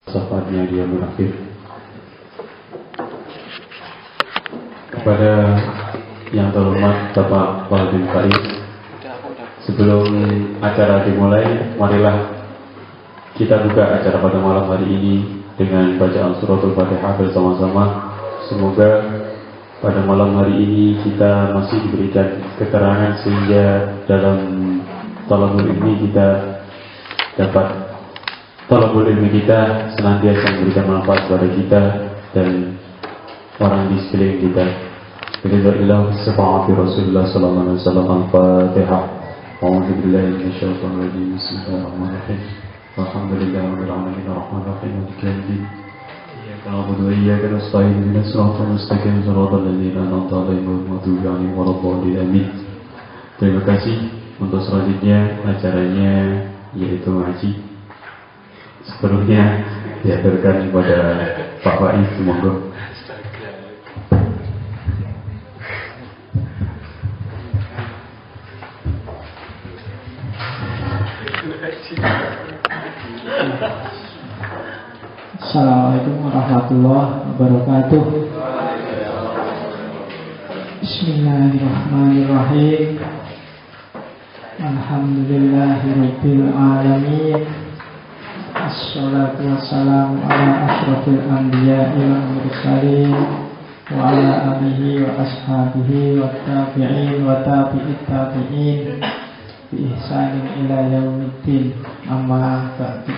sahabatnya dia munafik. Kepada yang terhormat Bapak Waldin Faiz, sebelum acara dimulai, marilah kita buka acara pada malam hari ini dengan bacaan suratul Fatihah bersama-sama. Semoga pada malam hari ini kita masih diberikan keterangan sehingga dalam talabul ilmi kita dapat talabul ilmi kita senantiasa memberikan manfaat kepada kita dan orang di sekeliling kita. Bismillah, sifati Rasulullah sallallahu alaihi wasallam. Al-Fatihah. A'udzu billahi minasyaitonir rajim. Bismillahirrahmanirrahim. Alhamdulillahirabbil alamin arrahmanir rahim maliki yaumiddin. Iyyaka na'budu wa iyyaka nasta'in ihdinas siratal mustaqim siratal ladzina an'amta 'alaihim ghairil maghdubi 'alaihim waladdallin. Amin. Terima kasih. Untuk selanjutnya acaranya yaitu ngaji. Sebelumnya diaturkan kepada Pak Faiz, monggo. Assalamualaikum warahmatullahi wabarakatuh. Bismillahirrahmanirrahim. Alhamdulillahirabbil alamin. Assalatu wassalamu ala asyrafil anbiya'i wal mursalin wa ala alihi wa ashabihi wa tabi'in wa tabi'it tabi'in bi ihsanin ila yaumiddin. Amma ba'du.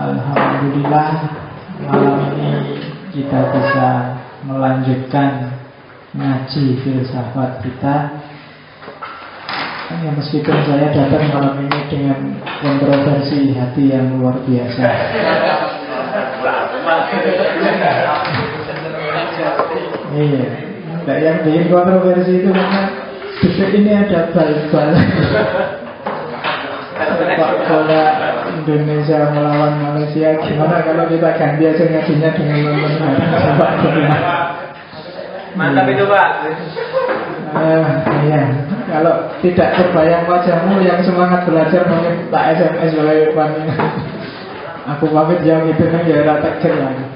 Alhamdulillah, malam ini kita bisa melanjutkan ngaji filsafat kita. Ya, meskipun saya datang malam ini dengan kontroversi hati yang luar biasa. Iya, enggak yang bikin kontroversi itu karena detik ini ada bal-bal sepak bola Indonesia melawan Malaysia. Gimana kalau kita ganti aja ngajinya dengan nonton sepak bola? Mantap itu Pak. Iya. Kalau tidak terbayang wajahmu yang semangat belajar, mungkin tak SMS oleh Irfan. Aku pamit ya gitu kan, ya rata lagi.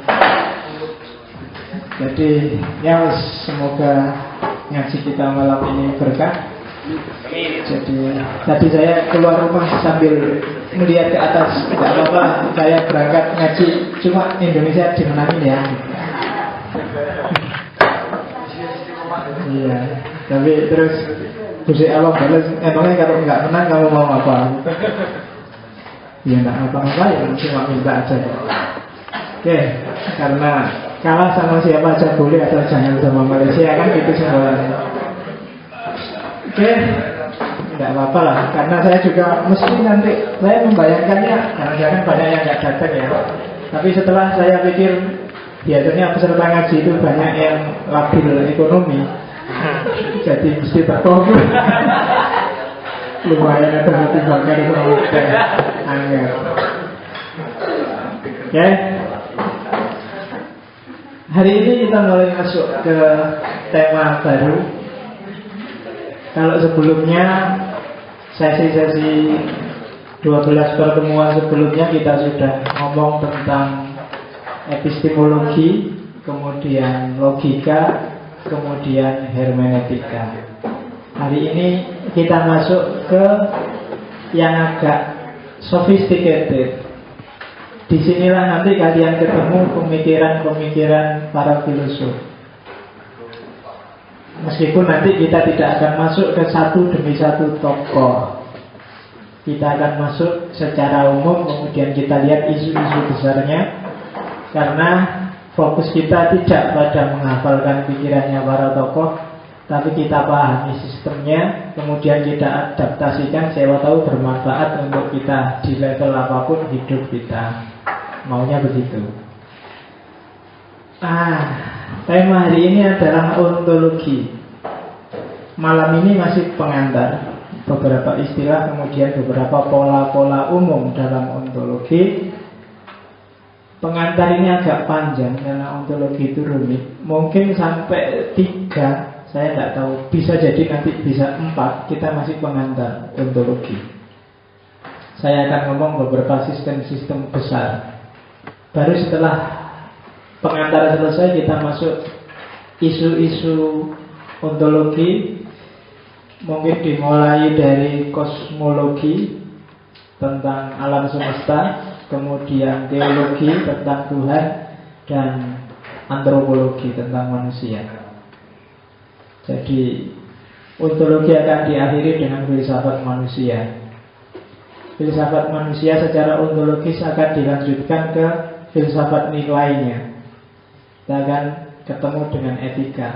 Jadi ya semoga ngaji kita malam ini berkah. Jadi tadi saya keluar rumah sambil melihat ke atas, tidak apa-apa saya berangkat ngaji, cuma Indonesia dimenangin ya. Iya, tapi terus Gusti Allah balas, emangnya kalau nggak menang kamu mau apa? Ya nggak apa-apa ya, cuma minta aja. Oke, karena kalah sama siapa aja boleh, atau jangan sama Malaysia kan gitu sebenarnya. Oke, tidak apa-apa lah, karena saya juga mesti nanti saya membayangkannya, karena jangan banyak yang nggak datang ya. Tapi setelah saya pikir biasanya peserta ngaji itu banyak yang labil ekonomi, jadi mesti tertolong. Lumayan ada hati bakar sama anggar. Oke, hari ini kita mulai masuk ke tema baru. Kalau sebelumnya sesi-sesi 12 pertemuan sebelumnya kita sudah ngomong tentang epistemologi, kemudian logika, kemudian hermeneutika. Hari ini kita masuk ke yang agak sophisticated. Disinilah nanti kalian ketemu pemikiran-pemikiran para filosof. Meskipun nanti kita tidak akan masuk ke satu demi satu tokoh, kita akan masuk secara umum, kemudian kita lihat isu-isu besarnya. Karena fokus kita tidak pada menghafalkan pikirannya para tokoh, tapi kita pahami sistemnya, kemudian kita adaptasikan, siapa tahu bermanfaat untuk kita di level apapun hidup kita. Maunya begitu. Tema hari ini adalah ontologi. Malam ini masih pengantar, beberapa istilah, kemudian beberapa pola-pola umum dalam ontologi. Pengantar ini agak panjang karena ontologi itu rumit. Mungkin sampai 3, saya tidak tahu. Bisa jadi nanti bisa 4. Kita masih pengantar ontologi. saya akan ngomong beberapa sistem-sistem besar. Baru setelah pengantar selesai, kita masuk isu-isu ontologi. Mungkin dimulai dari kosmologi tentang alam semesta, kemudian teologi tentang Tuhan, dan antropologi tentang manusia. Jadi ontologi akan diakhiri dengan filsafat manusia. Filsafat manusia secara ontologis akan dilanjutkan ke filsafat nilainya. Kita akan ketemu dengan etika.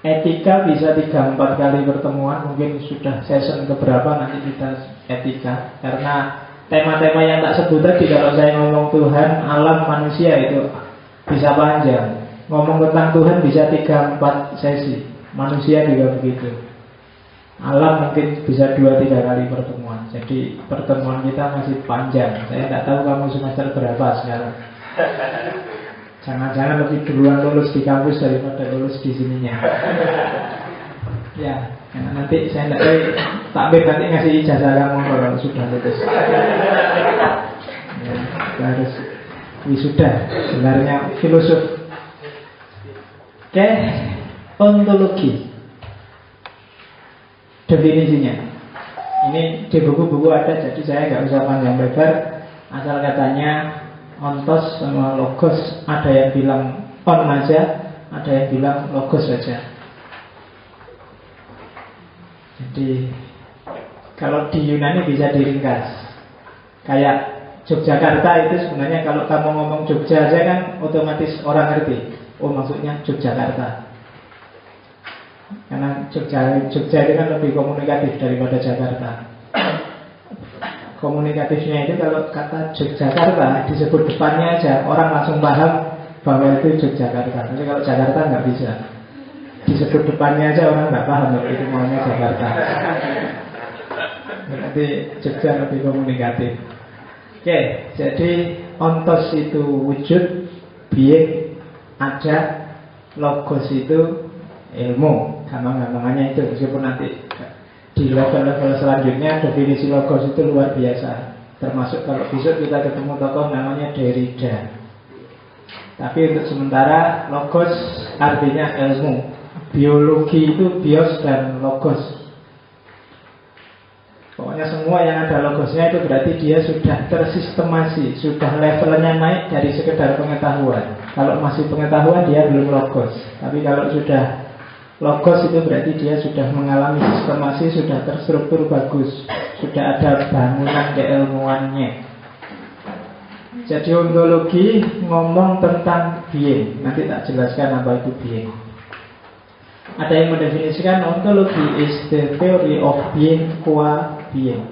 Etika bisa 3-4 kali pertemuan. Mungkin sudah season keberapa nanti kita etika. Karena tema-tema yang tak sebut tadi, kalau saya ngomong Tuhan, alam, manusia, itu bisa panjang. Ngomong tentang Tuhan bisa 3-4 sesi. Manusia juga begitu. Alam mungkin bisa 2-3 kali pertemuan. Jadi pertemuan kita masih panjang. Saya tidak tahu kamu semester berapa sekarang. Jangan-jangan lebih duluan lulus di kampus daripada lulus di sininya. Ya, karena nanti saya tidak tahu, takbir nanti ngasih ijazah kamu kalau sudah lulus. Ya, harus wisuda, gelarnya filosof. Oke, ontologi. Definisinya ini di buku-buku ada, jadi saya nggak usah panjang lebar. Asal katanya ontos sama logos, ada yang bilang on aja, ada yang bilang logos saja. Jadi kalau di Yunani bisa diringkas. Kayak Yogyakarta itu sebenarnya kalau kamu ngomong Jogja aja kan otomatis orang ngerti. Oh, maksudnya Yogyakarta. Karena Jogja itu kan lebih komunikatif daripada Jakarta. Komunikatifnya itu kalau kata Yogyakarta disebut depannya aja, orang langsung paham bahwa itu Yogyakarta. Tapi kalau Jakarta nggak bisa. Disebut depannya aja orang nggak paham kalau itu maunya Jakarta. Berarti Jogja lebih komunikatif. Oke, jadi ontos itu wujud, being, ada, logos itu ilmu. Gampang-gampangannya itu, meskipun nanti di level-level selanjutnya definisi logos itu luar biasa. Termasuk kalau besok kita ketemu tokoh namanya Derrida. Tapi untuk sementara logos artinya ilmu. Biologi itu bios dan logos. Pokoknya semua yang ada logosnya itu berarti dia sudah tersistemasi, sudah levelnya naik dari sekedar pengetahuan. Kalau masih pengetahuan dia belum logos. Tapi kalau sudah logos itu berarti dia sudah mengalami sistemasi, sudah terstruktur bagus, sudah ada bangunan keilmuannya. Jadi ontologi ngomong tentang being. Nanti tak jelaskan apa itu being. Ada yang mendefinisikan ontologi is the theory of being qua being.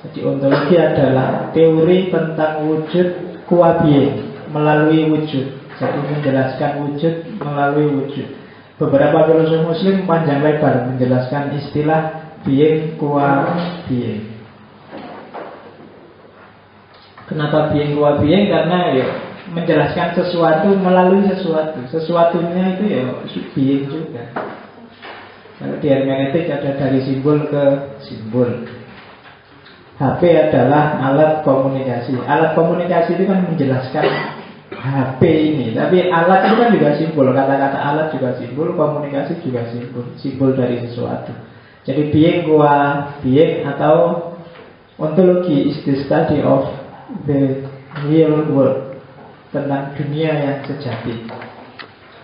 Jadi ontologi adalah teori tentang wujud qua being, melalui wujud. Jadi menjelaskan wujud melalui wujud. Beberapa filosof muslim panjang lebar menjelaskan istilah being qua being. Kenapa being qua being? Karena ya menjelaskan sesuatu melalui sesuatu. Sesuatunya itu ya being juga. Kalau di hermeneutik ada dari simbol ke simbol. HP adalah alat komunikasi. Alat komunikasi itu kan menjelaskan HP ini. Tapi alat itu kan juga simbol. Kata-kata alat juga simbol, komunikasi juga simbol. Simbol dari sesuatu. Jadi being qua being atau ontologi is the study of the real world, tentang dunia yang sejati.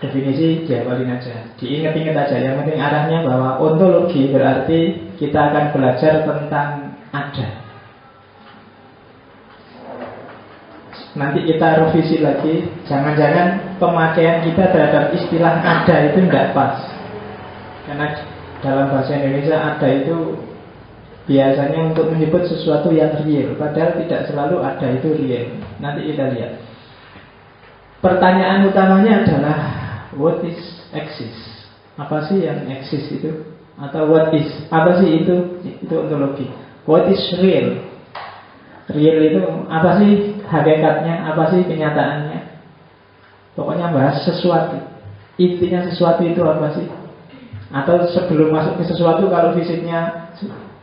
Definisi dihafalin aja, diingat-ingat aja. Yang penting arahnya bahwa ontologi berarti kita akan belajar tentang ada. Nanti kita revisi lagi. Jangan-jangan pemakaian kita terhadap istilah ada itu tidak pas. Karena dalam bahasa Indonesia ada itu biasanya untuk menyebut sesuatu yang real, padahal tidak selalu ada itu real. Nanti kita lihat. Pertanyaan utamanya adalah what is exist? Apa sih yang exist itu? Atau what is? Apa sih itu? Itu ontologi. What is real? Real itu apa sih hakikatnya? Apa sih kenyataannya? Pokoknya bahas sesuatu. Intinya sesuatu itu apa sih? Atau sebelum masuk ke sesuatu, kalau fisiknya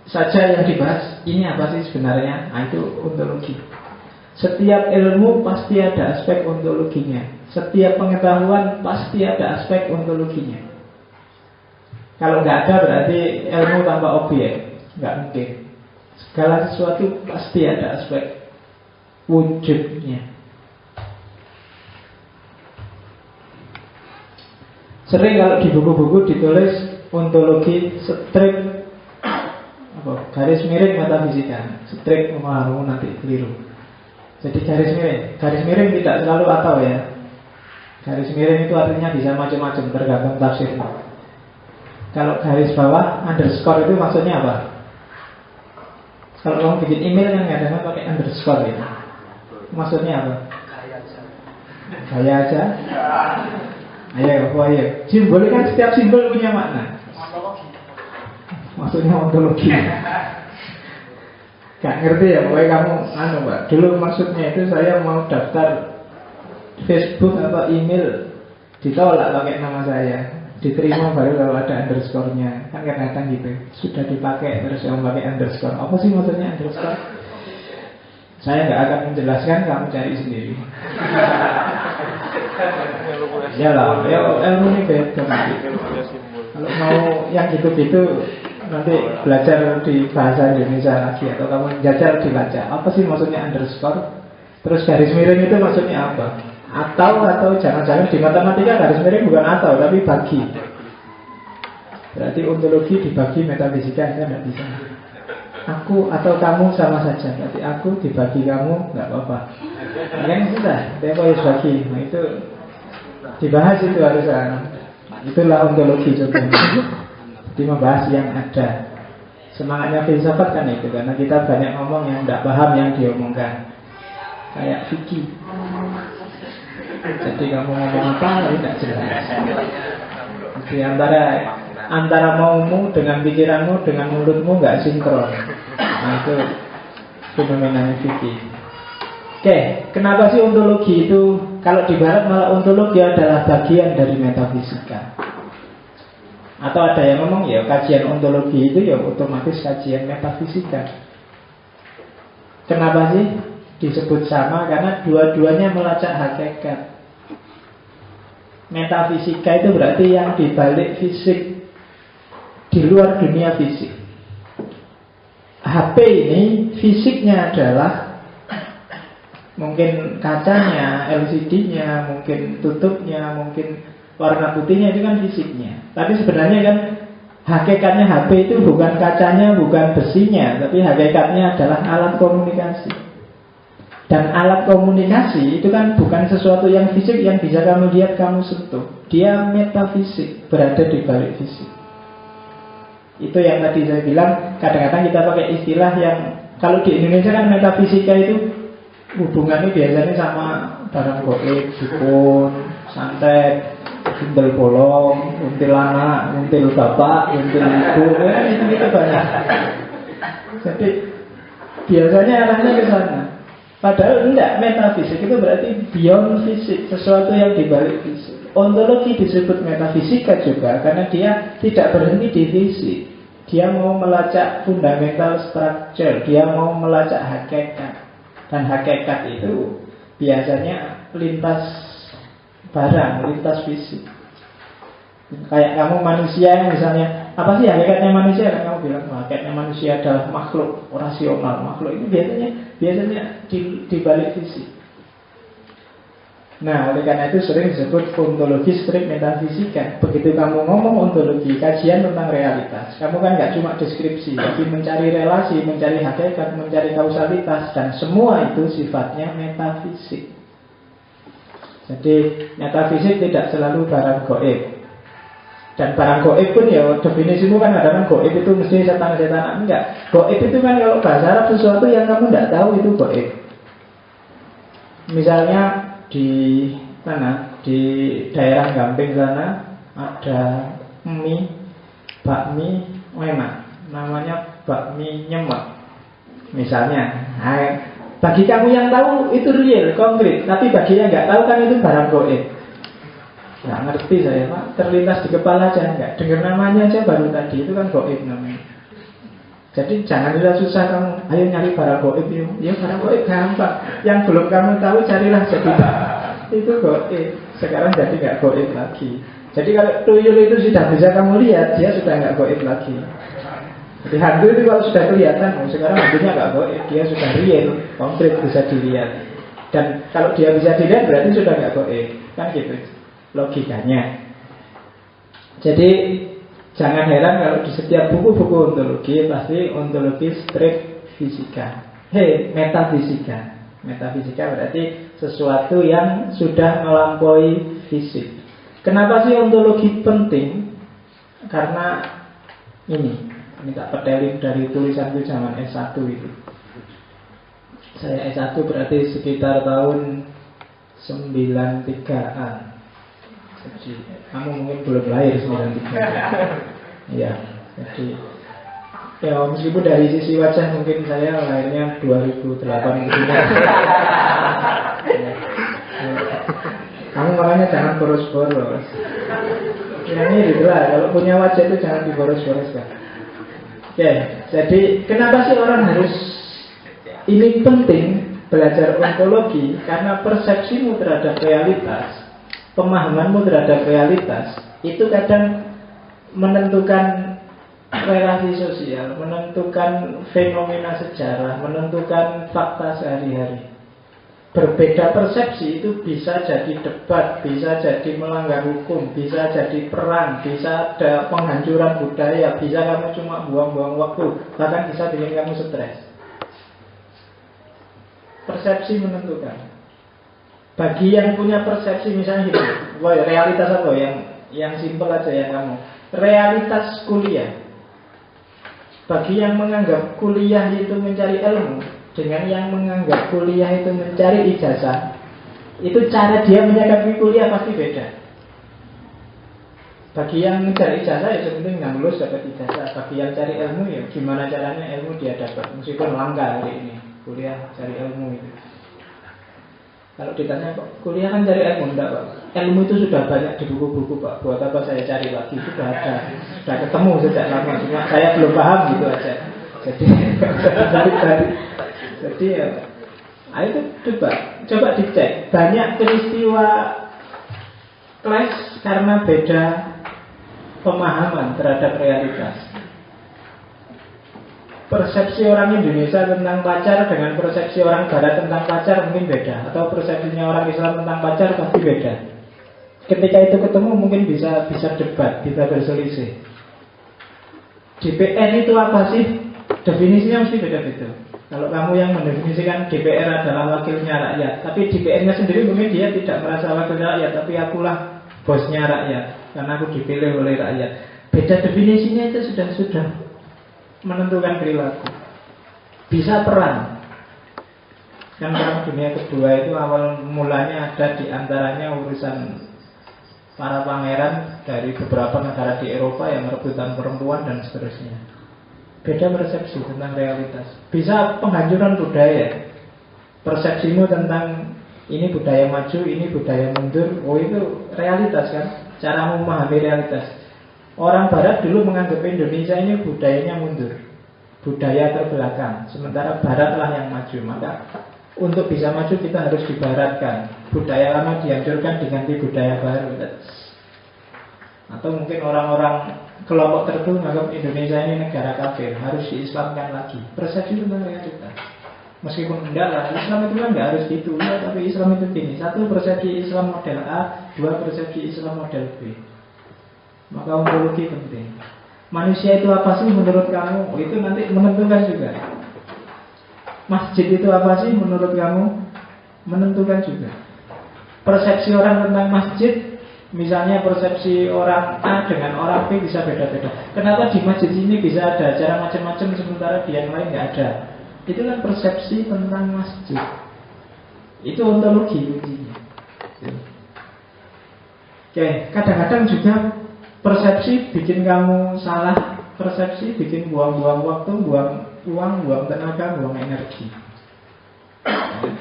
saja yang dibahas, ini apa sih sebenarnya? Nah, itu ontologi. Setiap ilmu pasti ada aspek ontologinya. Setiap pengetahuan pasti ada aspek ontologinya. Kalau nggak ada berarti ilmu tanpa objek, nggak mungkin. Segala sesuatu pasti ada aspek wujudnya. Sering kalau di buku-buku ditulis ontologi strip garis miring metafisika, strip memahami nanti keliru. Jadi garis miring tidak selalu atau ya. Garis miring itu artinya bisa macam-macam tergantung tafsirnya. Kalau garis bawah underscore itu maksudnya apa? Kalau kamu bikin email kan kadang-kadang pakai underscore ya. Maksudnya apa? Gaya aja. Ayo. Simbol kan setiap simbol punya makna. Maksudnya ontologi. Gak ngerti ya, pokoknya kamu Pak. Dulu maksudnya itu saya mau daftar Facebook atau email, ditolak pakai nama saya, diterima baru kalau ada underscore-nya. Kan kadang-kadang gitu. Sudah dipakai terus yang pakai underscore. Apa sih maksudnya underscore? Saya nggak akan menjelaskan, kamu cari sendiri. Ya lah, ilmu ini beda. Kalau mau yang gitu-gitu nanti belajar di bahasa Indonesia lagi, atau kamu jajal dibaca. Apa sih maksudnya underscore? Terus garis miring itu maksudnya apa? Atau jangan-jangan di matematika garis miring bukan atau tapi bagi. Berarti ontologi dibagi, metafisika itu tidak bisa. Aku atau kamu sama saja. Berarti aku dibagi kamu nggak apa-apa. Yang sudah, dia harus bagi. Nah itu dibahas itu harusnya. Itulah ontologi contohnya. Jadi membahas yang ada. Semangatnya filsafat kan itu, karena kita banyak ngomong yang tidak paham yang diomongkan. Kayak fikih. Jadi kamu ngomong apa tidak jelas. Jadi antara maumu dengan pikiranmu dengan mulutmu nggak sinkron. Nah itu fenomenanya fikih. Oke, kenapa sih ontologi itu? Kalau di barat malah ontologi adalah bagian dari metafisika. Atau ada yang ngomong ya kajian ontologi itu ya otomatis kajian metafisika. Kenapa sih disebut sama? Karena dua-duanya melacak hakikat. Metafisika itu berarti yang dibalik fisik, di luar dunia fisik. HP ini fisiknya adalah mungkin kacanya, LCD-nya, mungkin tutupnya, mungkin warna putihnya, itu kan fisiknya. Tapi sebenarnya kan hakikatnya HP itu bukan kacanya, bukan besinya, tapi hakikatnya adalah alat komunikasi. Dan alat komunikasi itu kan bukan sesuatu yang fisik yang bisa kamu lihat, kamu sentuh. Dia metafisik, berada di balik fisik. Itu yang tadi saya bilang, kadang-kadang kita pakai istilah yang, kalau di Indonesia kan metafisika itu hubungannya biasanya sama barang goib, dukun, santet, until bolong, until anak, until bapak, until ibu, itu banyak. Jadi biasanya arahnya ke sana. Padahal enggak, metafisik itu berarti beyond fisik, sesuatu yang dibalik fisik. Ontologi disebut metafisika juga karena dia tidak berhenti di fisik. Dia mau melacak fundamental structure, dia mau melacak hakikat. Dan hakikat itu biasanya lintas barang, lintas fisik. Kayak kamu manusia misalnya, apa sih hakikatnya manusia? Kan kamu bilang hakikatnya manusia adalah makhluk rasional. Makhluk itu biasanya di balik fisik. Nah, oleh karena itu sering disebut ontologi strip metafisika. Begitu kamu ngomong ontologi, kajian tentang realitas, kamu kan nggak cuma deskripsi, tapi mencari relasi, mencari hakikat, mencari kausalitas, dan semua itu sifatnya metafisik. Jadi metafisik tidak selalu barang goib. Dan barang goib pun ya definisimu kan kadang-kadang goib itu mesti setan-setan. Enggak, goib itu kan kalau bahasa Arab sesuatu yang kamu tidak tahu itu goib. Misalnya di mana, di daerah Gamping sana ada bakmi enak, namanya bakmi nyemek misalnya. Nah, bagi kamu yang tahu itu real, konkret. Tapi bagi yang nggak tahu kan itu barang goib. Nggak ngerti saya Pak, terlintas di kepala aja enggak. Dengar namanya aja baru tadi, itu kan goib namanya. Jadi jangan susah kamu, ayo nyari barang goib yuk. Ya barang goib gampang. Yang belum kamu tahu carilah jadi itu goib. Sekarang jadi nggak goib lagi. Jadi kalau tuyul itu sudah bisa kamu lihat, dia sudah nggak goib lagi. Jadi hantu itu kalau sudah kelihatan, sekarang hantunya nggak goib, dia sudah real, konkret bisa dilihat. Dan kalau dia bisa dilihat berarti sudah nggak goib, kan gitu logikanya. Jadi jangan heran kalau di setiap buku-buku ontologi pasti ontologi strip fisika. Metafisika. Metafisika berarti sesuatu yang sudah melampaui fisik. Kenapa sih ontologi penting? Karena ini tak petelin dari tulisanku zaman S1 itu. Saya S1 berarti sekitar tahun 93-an. Jadi kamu mungkin belum lahir 93. Iya. Jadi ya meskipun dari sisi wajah mungkin saya lahirnya 2008 gitu. Kamu makanya jangan boros-boros. Ya ini gitu lah. Kalau punya wajah itu jangan diboros-boros kan. Oke, jadi kenapa sih orang harus ini penting belajar ontologi? Karena persepsimu terhadap realitas, pemahamanmu terhadap realitas itu kadang menentukan relasi sosial, menentukan fenomena sejarah, menentukan fakta sehari-hari. Berbeda persepsi itu bisa jadi debat, bisa jadi melanggar hukum, bisa jadi perang, bisa ada penghancuran budaya, bisa kamu cuma buang-buang waktu, bahkan bisa bikin kamu stres. Persepsi menentukan. Bagi yang punya persepsi misalnya gitu, realitas apa yang simpel aja ya kamu. Realitas kuliah. Bagi yang menganggap kuliah itu mencari ilmu, dengan yang menganggap kuliah itu mencari ijazah, itu cara dia menyikapi kuliah pasti beda. Bagi yang mencari ijazah ya sepenting nggak lulus dapat ijazah. Bagi yang cari ilmu ya gimana caranya ilmu dia dapat, meskipun langka hari ini kuliah cari ilmu itu. Kalau ditanya kok kuliah kan cari ilmu, enggak Pak. Ilmu itu sudah banyak di buku-buku Pak. Buat apa saya cari lagi? Sudah ada, sudah ketemu sejak lama. Cuma saya belum paham gitu aja. Jadi ya, itu coba dicek. Banyak peristiwa clash karena beda pemahaman terhadap realitas. Persepsi orang Indonesia tentang pacar dengan persepsi orang Barat tentang pacar mungkin beda, atau persepsinya orang Islam tentang pacar pasti beda. Ketika itu ketemu mungkin bisa debat, bisa berselisih. DPR itu apa sih? Definisinya mesti beda-beda. Kalau kamu yang mendefinisikan DPR adalah wakilnya rakyat, tapi DPR-nya sendiri mungkin dia tidak merasa wakilnya rakyat, tapi akulah bosnya rakyat, karena aku dipilih oleh rakyat. Beda definisinya itu sudah menentukan perilaku. Bisa perang. Kan perang dunia kedua itu awal mulanya ada di antaranya urusan para pangeran dari beberapa negara di Eropa yang merebutkan perempuan dan seterusnya. Beda persepsi tentang realitas. Bisa penghancuran budaya. Persepsimu tentang ini budaya maju, ini budaya mundur. Oh itu realitas kan. Cara memahami realitas. Orang Barat dulu menganggap Indonesia ini budayanya mundur, budaya terbelakang. Sementara Barat lah yang maju. Maka untuk bisa maju kita harus dibaratkan. Budaya lama dihancurkan diganti budaya baru. Atau mungkin orang-orang kelompok tertentu menganggap Indonesia ini negara kafir, harus diislamkan lagi. Persepsi tentang realitas. Meskipun enggak lah, Islam itu kan enggak harus gitu ya, tapi Islam itu gini. Satu, persepsi Islam model A. Dua, persepsi Islam model B. Maka ontologi penting. Manusia itu apa sih menurut kamu? Oh, itu nanti menentukan juga. Masjid itu apa sih menurut kamu? Menentukan juga. Persepsi orang tentang masjid, misalnya persepsi orang A dengan orang B bisa beda-beda. Kenapa di masjid ini bisa ada acara macam-macam sementara di yang lain nggak ada? Itu kan persepsi tentang masjid. Itu ontologi kuncinya. Oke, kadang-kadang juga persepsi bikin kamu salah. Persepsi bikin buang-buang waktu, buang uang, buang tenaga, buang energi.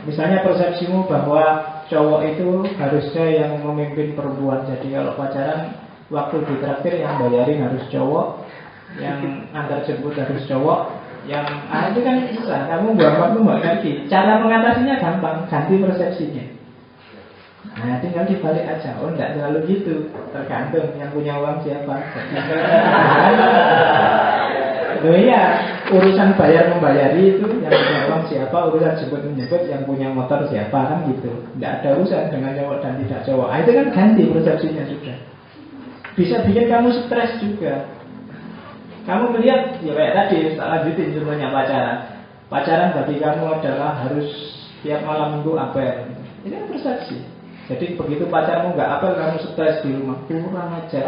Misalnya persepsimu bahwa cowok itu harusnya yang memimpin perempuan. Jadi kalau pacaran, waktu ditraktir yang bayarin harus cowok, yang antar jemput harus cowok, itu kan susah. Kamu buang waktu nggak ngerti. Cara mengatasinya gampang, ganti persepsinya. Nah, tinggal dibalik aja. Oh, enggak selalu gitu. Tergantung yang punya uang siapa. Loh iya, urusan bayar membayari itu yang punya uang siapa, urusan jemput menjemput yang punya motor siapa, kan gitu. Enggak ada urusan dengan cowok dan tidak cowok. Itu kan ganti persepsinya sudah. Bisa bikin kamu stres juga. Kamu melihat, ya kayak tadi, tak lanjutin contohnya pacaran. Pacaran bagi kamu adalah harus tiap malam minggu apel. Ini kan persepsi. Jadi begitu pacarmu nggak apel, kamu stres di rumah. Kurang aja.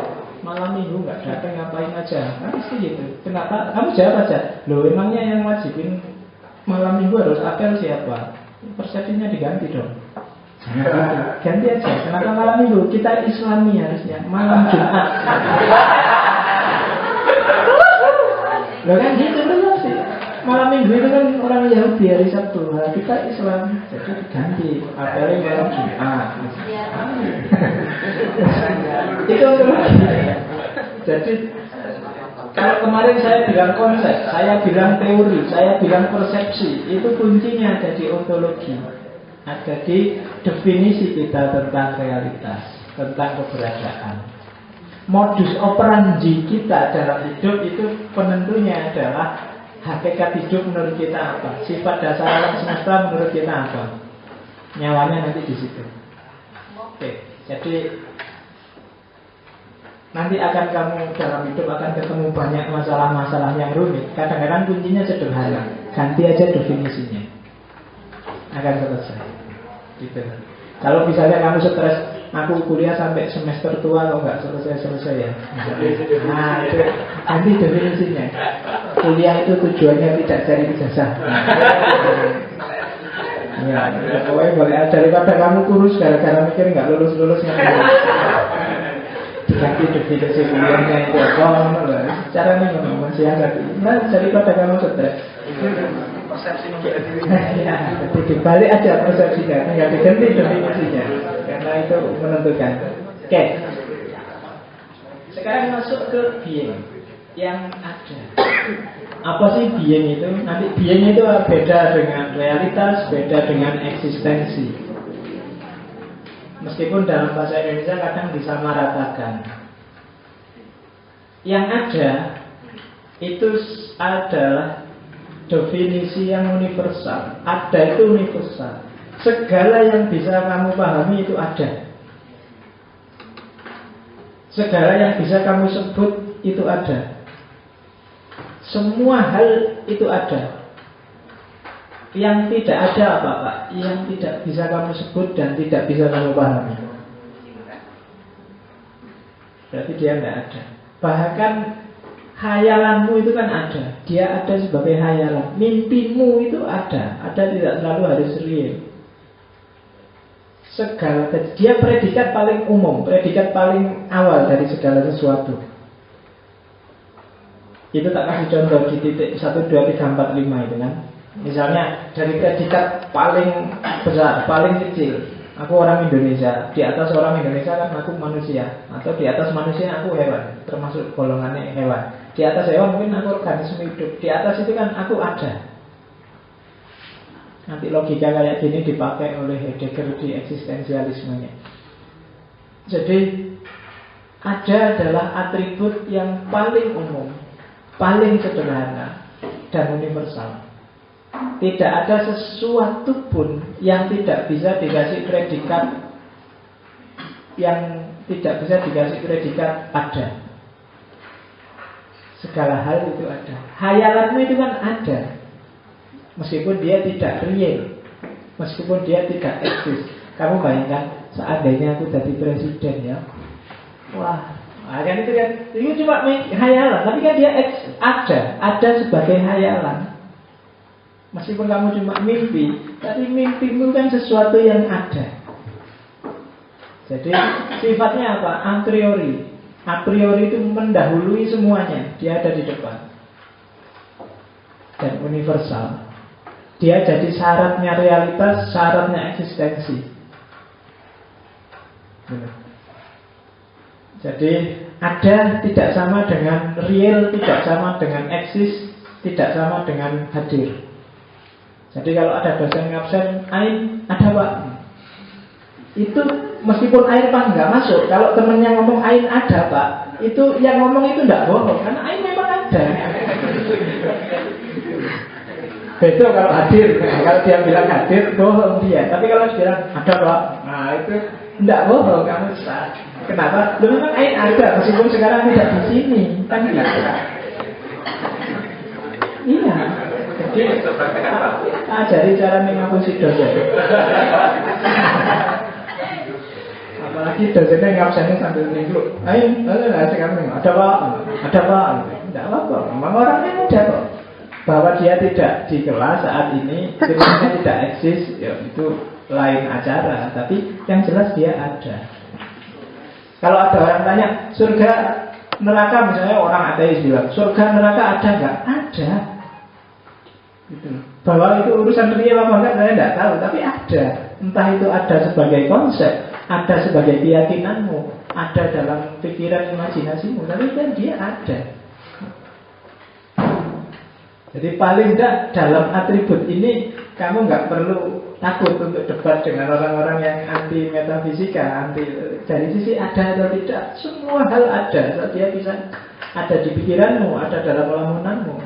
Malam minggu nggak datang, ngapain aja. Kan pasti gitu. Kenapa? Kamu jawab aja. Loh, emangnya yang wajibin malam minggu harus apel siapa? Persepsinya diganti dong. Ganti aja. Kenapa malam minggu? Kita Islami harusnya. Malam Jumat. Loh kan gitu benar sih. Malam minggu itu kan orang Yahudi hari Sabtu. Nah, kita Islam, jadi diganti. Apalagi malam Jumat. Itu jadi kalau kemarin saya bilang konsep, saya bilang teori, saya bilang persepsi, itu kuncinya ada di ontologi, ada di definisi kita tentang realitas, tentang keberadaan. Modus operandi kita dalam hidup itu penentunya adalah hakikat hidup menurut kita apa, sifat dasar alam semesta menurut kita apa, nyawanya nanti di situ. Oke, jadi nanti akan kamu dalam hidup akan ketemu banyak masalah-masalah yang rumit. Kadang-kadang kuncinya sederhana, ganti aja definisinya, akan selesai. Gitu. Kalau misalnya kamu stres, aku kuliah sampai semester tua kok nggak selesai ya. Nah itu nanti definisinya. Kuliah itu tujuannya tidak cari ijazah. Ya, pokoknya boleh aja. Daripada kamu kurus gara-gara mikir nggak lulus ganti definisi kuliahnya itu apa? Caranya memang masih ada. Nah, daripada kamu stres. Persepsi ya, jadi dibalik aja persepsinya, tinggal diganti definisinya, karena itu menentukan. Oke. Sekarang masuk ke being yang ada. Apa sih being itu? Nanti being itu beda dengan realitas, beda dengan eksistensi. Meskipun dalam bahasa Indonesia kadang disamaratakan. Yang ada itu adalah definisi yang universal. Ada itu universal. Segala yang bisa kamu pahami itu ada. Segala yang bisa kamu sebut itu ada. Semua hal itu ada. Yang tidak ada apa Pak? Yang tidak bisa kamu sebut dan tidak bisa kamu pahami. Berarti dia tidak ada. Bahkan hayalanmu itu kan ada. Dia ada sebagai hayalan. Mimpimu itu ada. Ada, tidak selalu harus real. Segala, dia predikat paling umum, predikat paling awal dari segala sesuatu. Itu tak kasih contoh di titik 1, 2, 3, 4, 5 itu kan. Misalnya dari predikat paling besar, paling kecil, aku orang Indonesia. Di atas orang Indonesia kan aku manusia. Atau di atas manusia aku hewan, termasuk golongannya hewan. Di atas hewan mungkin aku organisme hidup. Di atas itu kan aku ada. Nanti logika kayak gini dipakai oleh Heidegger di eksistensialismenya. Jadi ada adalah atribut yang paling umum, paling sederhana dan universal. Tidak ada sesuatu pun yang tidak bisa dikasih predikat, yang tidak bisa dikasih predikat ada. Segala hal itu ada. Hayalanmu itu kan ada, meskipun dia tidak real, meskipun dia tidak eksis. Kamu bayangkan, seandainya aku jadi presiden ya, wah, kan itu kan, itu cuma hayalan, tapi kan dia ada sebagai hayalan. Meskipun kamu cuma mimpi, tapi mimpimu kan sesuatu yang ada. Jadi sifatnya apa? A priori. A priori itu mendahului semuanya. Dia ada di depan. Dan universal. Dia jadi syaratnya realitas, syaratnya eksistensi. Jadi ada tidak sama dengan real, tidak sama dengan eksis, tidak sama dengan hadir. Jadi kalau ada dosen ngabsen, ain ada Pak, itu meskipun ain Pak nggak masuk, kalau temennya ngomong ain ada Pak, itu yang ngomong itu nggak bohong, karena ain memang ada. Betul kalau hadir, kalau dia bilang hadir, bohong dia. Tapi kalau dia bilang ada Pak, nah itu nggak bohong, kamu sah. Kenapa? Lu memang ain ada, meskipun sekarang tidak di sini, kan gitu. Iya. Jadi ajari cara mengapusi dosen. Apalagi dosennya ngabsennya sambil minggu. Ayo, sekarang ada Pak, ada Pak. Tidak apa-apa, memang orangnya ada kok. Bahwa dia tidak di kelas saat ini, sebenarnya tidak eksis, ya itu lain acara. Tapi yang jelas dia ada. Kalau ada orang tanya, surga neraka, misalnya orang ateis bilang, surga neraka ada nggak? Ada. Gitu. Bahwa itu urusan real apa enggak saya tidak tahu, tapi ada. Entah itu ada sebagai konsep, ada sebagai keyakinanmu, ada dalam pikiran imajinasimu, tapi kan dia ada. Jadi paling tidak dalam atribut ini kamu nggak perlu takut untuk debat dengan orang-orang yang anti metafisika, anti dari sisi ada atau tidak, semua hal ada. Dia bisa ada di pikiranmu, ada dalam lamunanmu.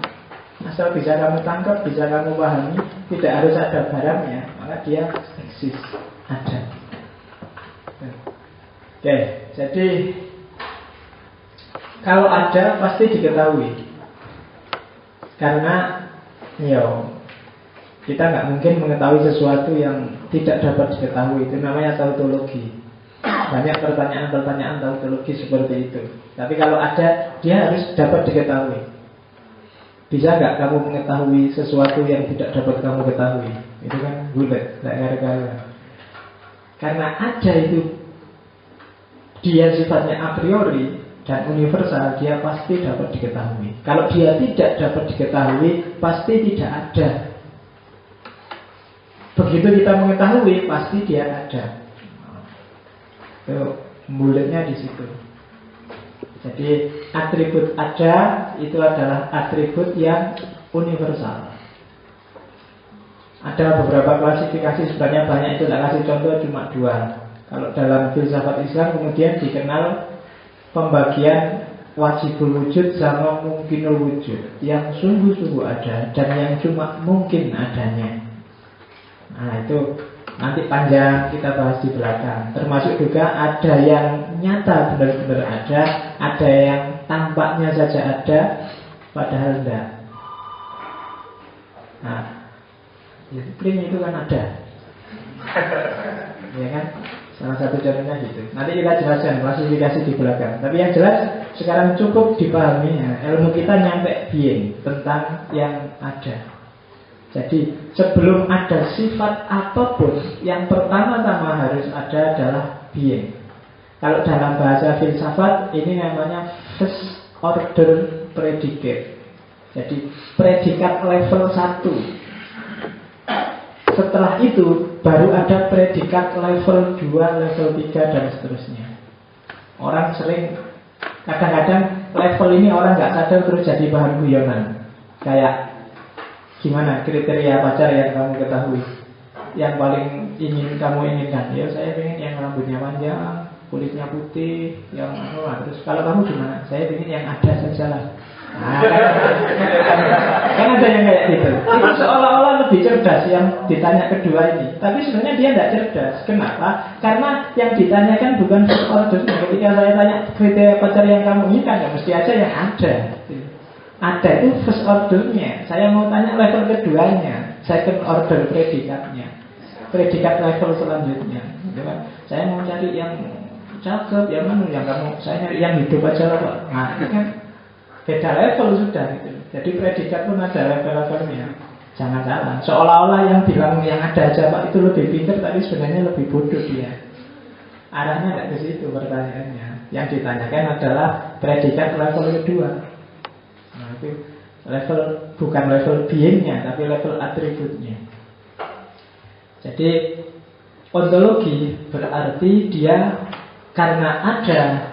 Asal bisa kamu tangkap, bisa kamu pahami, tidak harus ada barangnya, maka dia eksis, ada. Oke, jadi kalau ada pasti diketahui. Karena kita nggak mungkin mengetahui sesuatu yang tidak dapat diketahui. Itu namanya tautologi. Banyak pertanyaan-pertanyaan tautologi seperti itu. Tapi kalau ada, dia harus dapat diketahui. Bisa nggak kamu mengetahui sesuatu yang tidak dapat kamu ketahui? Itu kan bulat, karena ada itu, dia sifatnya a priori dan universal, dia pasti dapat diketahui. Kalau dia tidak dapat diketahui, pasti tidak ada. Begitu kita mengetahui, pasti dia ada. Itu bulatnya di situ. Jadi atribut ada itu adalah atribut yang universal. Ada beberapa klasifikasi, sebenarnya banyak, itu tak kasih contoh cuma 2. Kalau dalam filsafat Islam kemudian dikenal pembagian wajibul wujud sama mungkinul wujud, yang sungguh-sungguh ada dan yang cuma mungkin adanya. Nah itu nanti panjang kita bahas di belakang. Termasuk juga ada yang nyata benar-benar ada yang tampaknya saja ada, padahal enggak. Nah, spring itu kan ada, ya kan? Salah satu contohnya gitu. Nanti kita jelaskan klasifikasi di belakang. Tapi yang jelas sekarang cukup dipahami ya, ilmu kita nyampe being, tentang yang ada. Jadi sebelum ada sifat apapun, yang pertama-tama harus ada adalah being. Kalau dalam bahasa filsafat ini namanya first order predicate. Jadi predikat level 1. Setelah itu baru ada predikat level 2, level 3 dan seterusnya. Orang sering, kadang-kadang level ini orang nggak sadar terus jadi bahan guyonan. Kayak gimana kriteria pacar yang kamu ketahui, yang paling ingin kamu inginkan? Ya saya ingin yang rambutnya panjang, kulitnya putih, yang terus kalau kamu gimana? Saya ingin yang ada saja lah. Nah, kan ada yang kayak gitu. Itu seolah-olah lebih cerdas yang ditanya kedua ini, tapi sebenarnya dia tidak cerdas. Kenapa? Karena yang ditanyakan bukan first order. Ketika saya tanya kriteria pacar yang kamu inginkan, ya mesti aja yang ada. Ada itu first ordernya. Saya mau tanya level keduanya, second order predikatnya, predikat level selanjutnya. Saya mau cari yang cakep, yang mana, yang kamu, saya nyari yang hidup aja lah. Nah, itu kan beda level sudah gitu. Jadi predikat pun ada level-levelnya. Jangan salah. Seolah-olah yang bilang yang ada aja Pak itu lebih pintar, tapi sebenarnya lebih bodoh dia. Arahnya tidak ke situ pertanyaannya. Yang ditanyakan adalah predikat level kedua. Nah itu level, bukan level beingnya, tapi level atributnya. Jadi ontologi berarti dia karena ada,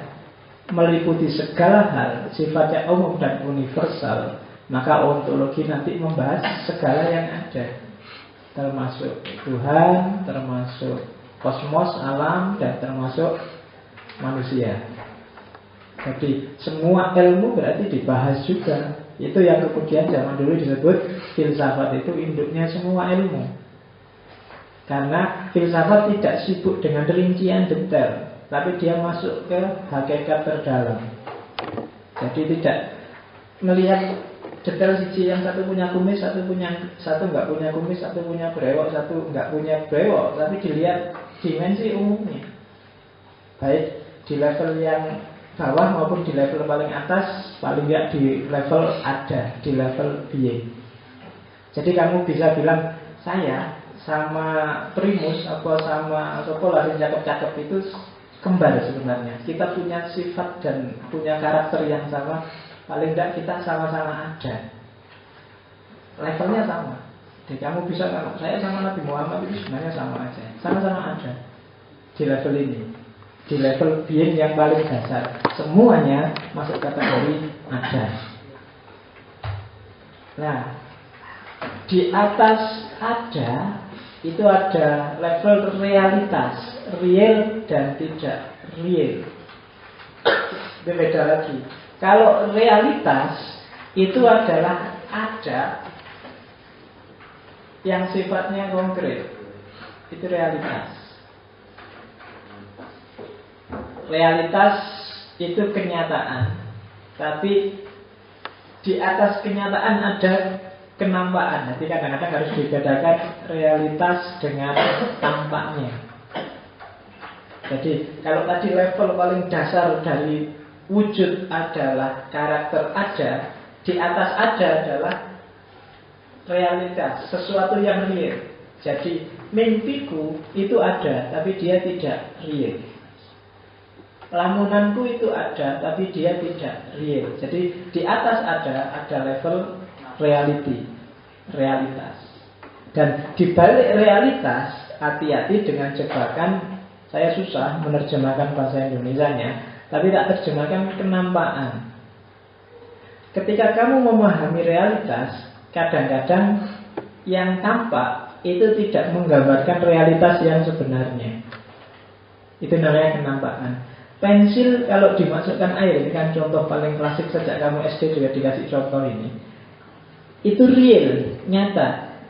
meliputi segala hal, sifatnya umum dan universal, Maka ontologi nanti membahas segala yang ada, termasuk Tuhan, termasuk kosmos, alam, dan termasuk manusia. Jadi semua ilmu berarti dibahas juga. Itu yang kemudian zaman dulu disebut filsafat, itu induknya semua ilmu. Karena filsafat tidak sibuk dengan rincian detail, tapi dia masuk ke hakikat terdalam. Jadi tidak melihat detail siji, yang satu punya kumis, satu nggak punya kumis, satu punya brewok, satu nggak punya brewok, tapi dilihat dimensi umumnya, baik di level yang bawah maupun di level paling atas, paling nggak di level ada, di level being. Jadi kamu bisa bilang saya sama Primus apa sama Sopola yang cakep-cakep itu kembar sebenarnya. Kita punya sifat dan punya karakter yang sama. Paling tidak kita sama-sama ada, levelnya sama. Jadi kamu bisa kalau saya sama Nabi Muhammad itu sebenarnya sama aja, sama-sama ada di level ini, di level being yang paling dasar. Semuanya masuk kategori ada. Nah, di atas ada itu ada level realitas, real dan tidak real. Itu beda lagi. Kalau realitas itu adalah ada yang sifatnya konkret, itu realitas. Realitas itu kenyataan, tapi di atas kenyataan ada kenampakan. Jadi kadang-kadang harus dibedakan realitas dengan tampaknya. Jadi kalau tadi level paling dasar dari wujud adalah karakter ada, di atas ada adalah realitas, sesuatu yang real. Jadi mimpiku itu ada, tapi dia tidak real. Lamunanku itu ada, tapi dia tidak real. Jadi di atas ada level reality, realitas. Dan di balik realitas, hati-hati dengan jebakan. Saya susah menerjemahkan bahasa Indonesianya, tapi tak terjemahkan kenampakan. Ketika kamu memahami realitas, kadang-kadang yang tampak itu tidak menggambarkan realitas yang sebenarnya. Itu namanya kenampakan. Pensil kalau dimasukkan air, ini kan contoh paling klasik sejak kamu SD juga dikasih contoh ini. Itu real, nyata.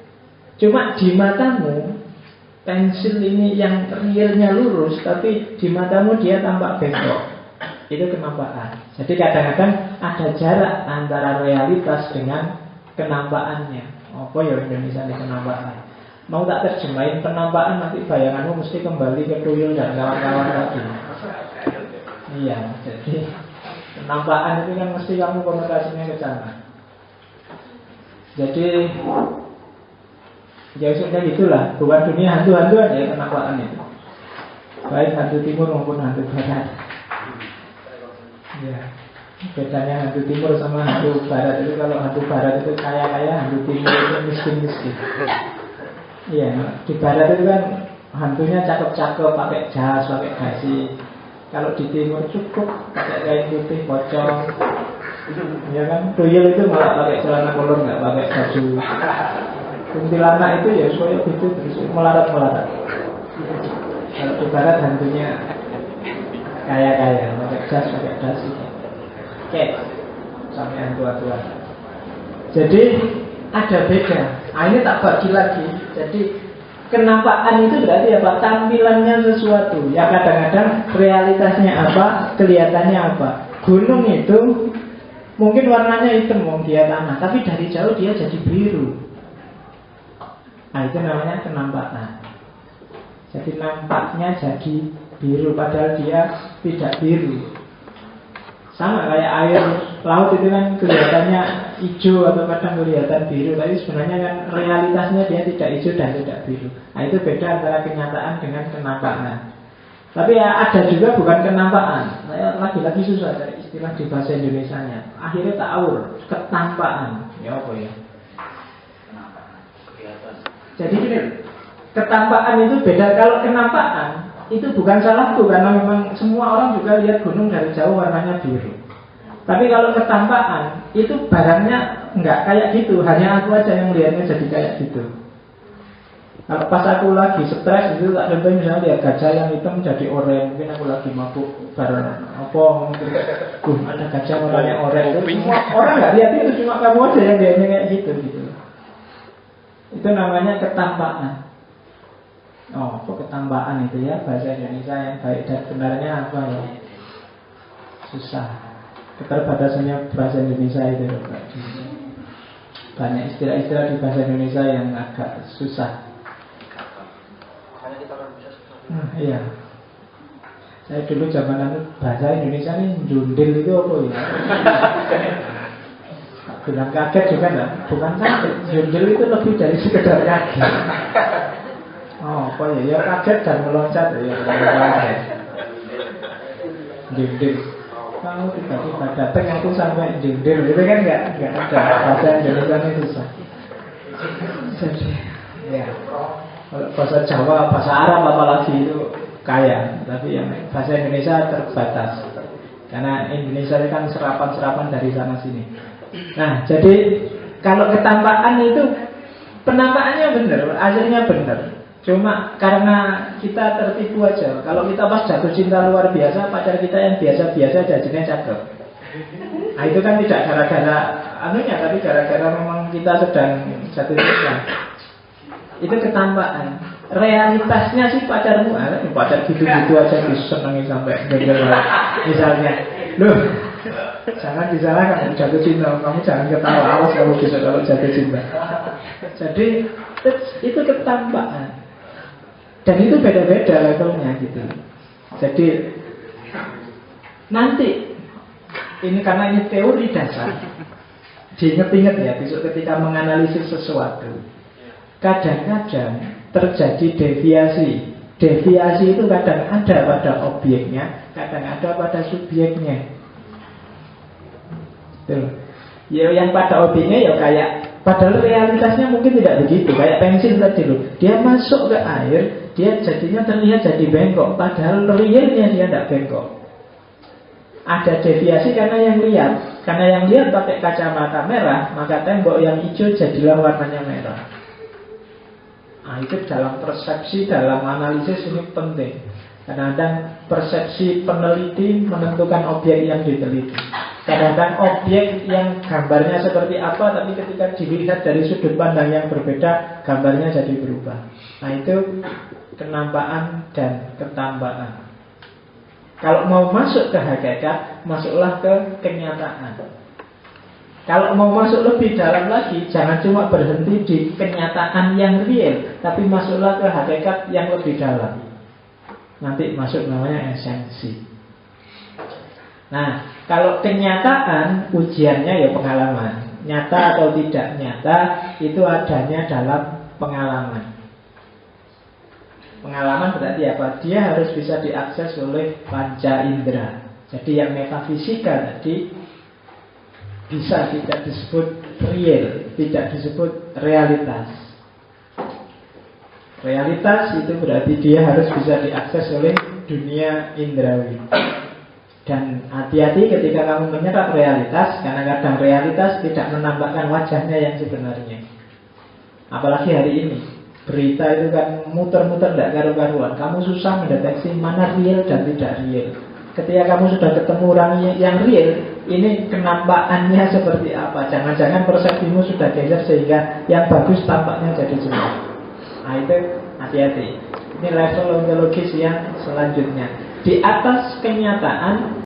Cuma di matamu pensil ini yang realnya lurus, tapi di matamu dia tampak bengkok. Itu kenampakan. Jadi kadang-kadang ada jarak antara realitas dengan kenampakannya. Apa ya Indonesia ini kenampakan? Mau tak terjemahin penampakan, nanti bayanganmu mesti kembali ke tuyul dan kawan-kawan lagi. Iya, jadi kenampakan itu kan mesti kamu konotasinya ke sana. Jadi ya sudah gitulah. Bukan dunia hantu-hantuan ya kenampakan itu, baik hantu timur maupun hantu barat. Ya, bedanya hantu timur sama hantu barat itu, kalau hantu barat itu kaya-kaya, hantu timur itu miskin-miskin. Iya, di barat itu kan hantunya cakep-cakep, pakai jas, pakai dasi. Kalau di timur cukup pakai kain putih pocong. Ya kan, tuyul itu malah pakai celana kolor, nggak pakai baju. Kuntilanak itu ya soalnya gitu terus melarat-melarat. Kalau di barat hantunya kaya-kaya, pakai jas, pakai dasi. Oke, sampai hantu-hantuan. Jadi ada beda. Nah, ini tak bagi lagi. Jadi kenampakan itu berarti apa? Tampilannya sesuatu. Ya kadang-kadang realitasnya apa, kelihatannya apa. Gunung itu mungkin warnanya hitam, dia tanah, tapi dari jauh dia jadi biru. Nah itu namanya kenampakan. Jadi nampaknya jadi biru, padahal dia tidak biru. Sama kayak air laut itu kan kelihatannya hijau atau kadang kelihatan biru, tapi sebenarnya kan realitasnya dia tidak hijau dan tidak biru. Nah itu beda antara kenyataan dengan kenampakan. Tapi ya ada juga bukan kenampakan. Saya lagi-lagi susah cari istilah di bahasa Indonesianya. Akhirnya ta'awur, ketampaan. Ya apa ya? Jadi gini, ketampaan itu beda. Kalau kenampaan itu bukan salahku, karena memang semua orang juga lihat gunung dari jauh warnanya biru. Tapi kalau ketampaan, itu barangnya nggak kayak gitu. Hanya aku aja yang lihatnya jadi kayak gitu. Kalau pas aku lagi stres itu tak contoh misalnya lihat gajah yang hitam jadi oranye, mungkin aku lagi mabuk bareng apa mungkin ada gajah warnanya oranye itu semua orang nggak lihat itu, cuma kamu aja yang lihatnya kayak gitu. Itu namanya ketampaan. Oh, apa ketampaan itu ya, bahasa Indonesia yang baik dan benarnya apa ya? Susah. Keterbatasannya bahasa Indonesia itu banyak istilah-istilah di bahasa Indonesia yang agak susah. Iya. Saya dulu zaman bahasa Indonesia ini jundil itu apa ya? Bilang kaget juga enggak? Bukan kaget. Jundil itu lebih dari sekedar kaget. Oh, apa ya? Ya kaget dan meloncat ya. Jundil. Kamu tiba-tiba datang aku sampai jundil. Itu kan enggak ada. Bahasa Indonesia ini susah. Jadi, ya. Kalau bahasa Jawa, bahasa Arab apalagi itu kaya, tapi yang bahasa Indonesia terbatas. Karena Indonesia itu kan serapan-serapan dari sana sini. Nah, jadi kalau ketampaan itu penampakannya benar, hasilnya benar. Cuma karena kita tertipu aja. Kalau kita pas jatuh cinta luar biasa, pacar kita yang biasa-biasa jadinya cakep. Nah, itu kan tidak gara-gara anunya, tapi gara-gara memang kita sedang jatuh cinta. Itu ketampaan. Realitasnya sih pacarmu, pacar gitu-gitu aja disenangi sampai gengel. Misalnya, loh, jangan disalahkan jatuh cinta. Kamu jangan ketawa, awas kamu bisa kalau jatuh cinta. Jadi itu ketampaan. Dan itu beda-beda levelnya gitu. Jadi nanti ini karena ini teori dasar, diinget-inget ya besok ketika menganalisis sesuatu. Kadang-kadang terjadi deviasi. Deviasi itu kadang ada pada objeknya, kadang ada pada subjeknya. Tuh. Ya, yang pada objeknya ya kayak, padahal realitasnya mungkin tidak begitu. Kayak pensil tadi loh, dia masuk ke air, dia jadinya terlihat jadi bengkok, padahal realnya dia tidak bengkok. Ada deviasi karena yang lihat. Karena yang lihat pakai kacamata merah, maka tembok yang hijau jadilah warnanya merah. Nah, itu dalam persepsi, dalam analisis ini penting. Kadang-kadang persepsi peneliti menentukan objek yang diteliti. Kadang-kadang objek yang gambarnya seperti apa, tapi ketika dilihat dari sudut pandang yang berbeda, gambarnya jadi berubah. Nah, itu kenampaan dan ketampaan. Kalau mau masuk ke hakikat, masuklah ke kenyataan. Kalau mau masuk lebih dalam lagi, jangan cuma berhenti di kenyataan yang real, tapi masuklah ke hakikat yang lebih dalam. Nanti masuk namanya esensi. Nah, kalau kenyataan, ujiannya ya pengalaman. Nyata atau tidak nyata, itu adanya dalam pengalaman. Pengalaman berarti apa? Dia harus bisa diakses oleh panca indera. Jadi yang metafisika tadi bisa tidak disebut real, tidak disebut realitas. Realitas itu berarti dia harus bisa diakses oleh dunia indrawi. Dan hati-hati ketika kamu menyerap realitas, karena kadang realitas tidak menampakkan wajahnya yang sebenarnya. Apalagi hari ini, berita itu kan muter-muter tidak karu-karuan. Kamu susah mendeteksi mana real dan tidak real. Ketika kamu sudah ketemu orang yang real, ini kenampakannya seperti apa? Jangan-jangan persepsimu sudah geser sehingga yang bagus tampaknya jadi jelek. Nah, itu hati-hati. Ini level ontologis yang selanjutnya. Di atas kenyataan